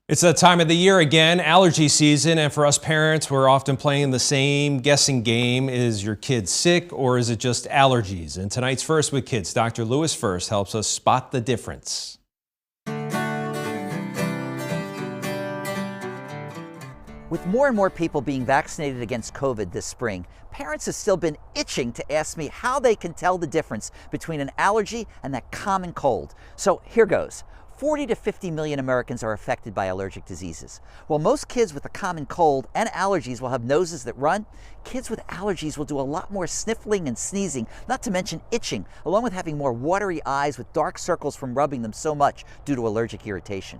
It's that time of the year again, allergy season, and for us parents, we're often playing the same guessing game. Is your kid sick or is it just allergies? In tonight's First with Kids, Dr. Lewis First helps us spot the difference. With more and more people being vaccinated against COVID this spring, parents have still been itching to ask me how they can tell the difference between an allergy and that common cold. So here goes. 40 to 50 million Americans are affected by allergic diseases. While most kids with a common cold and allergies will have noses that run, kids with allergies will do a lot more sniffling and sneezing, not to mention itching, along with having more watery eyes with dark circles from rubbing them so much due to allergic irritation.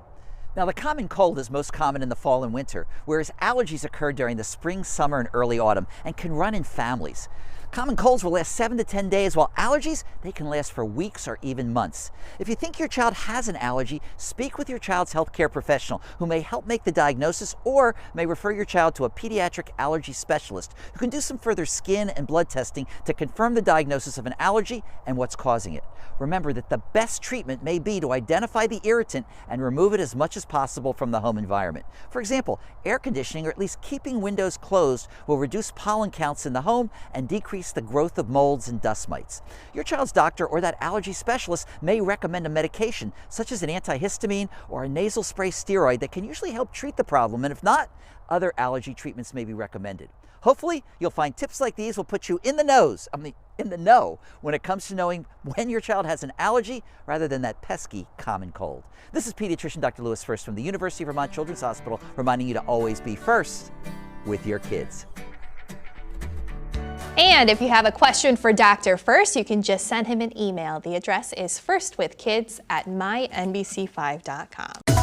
Now, the common cold is most common in the fall and winter, whereas allergies occur during the spring, summer, and early autumn and can run in families. Common colds will last 7 to 10 days, while allergies, they can last for weeks or even months. If you think your child has an allergy, speak with your child's healthcare professional who may help make the diagnosis or may refer your child to a pediatric allergy specialist who can do some further skin and blood testing to confirm the diagnosis of an allergy and what's causing it. Remember that the best treatment may be to identify the irritant and remove it as much as possible from the home environment. For example, air conditioning or at least keeping windows closed will reduce pollen counts in the home and decrease the growth of molds and dust mites. Your child's doctor or that allergy specialist may recommend a medication such as an antihistamine or a nasal spray steroid that can usually help treat the problem, and if not, other allergy treatments may be recommended. Hopefully, you'll find tips like these will put you in the know when it comes to knowing when your child has an allergy rather than that pesky common cold. This is pediatrician Dr. Lewis First from the University of Vermont Children's Hospital, reminding you to always be first with your kids. And if you have a question for Dr. First, you can just send him an email. The address is firstwithkids@mynbc5.com.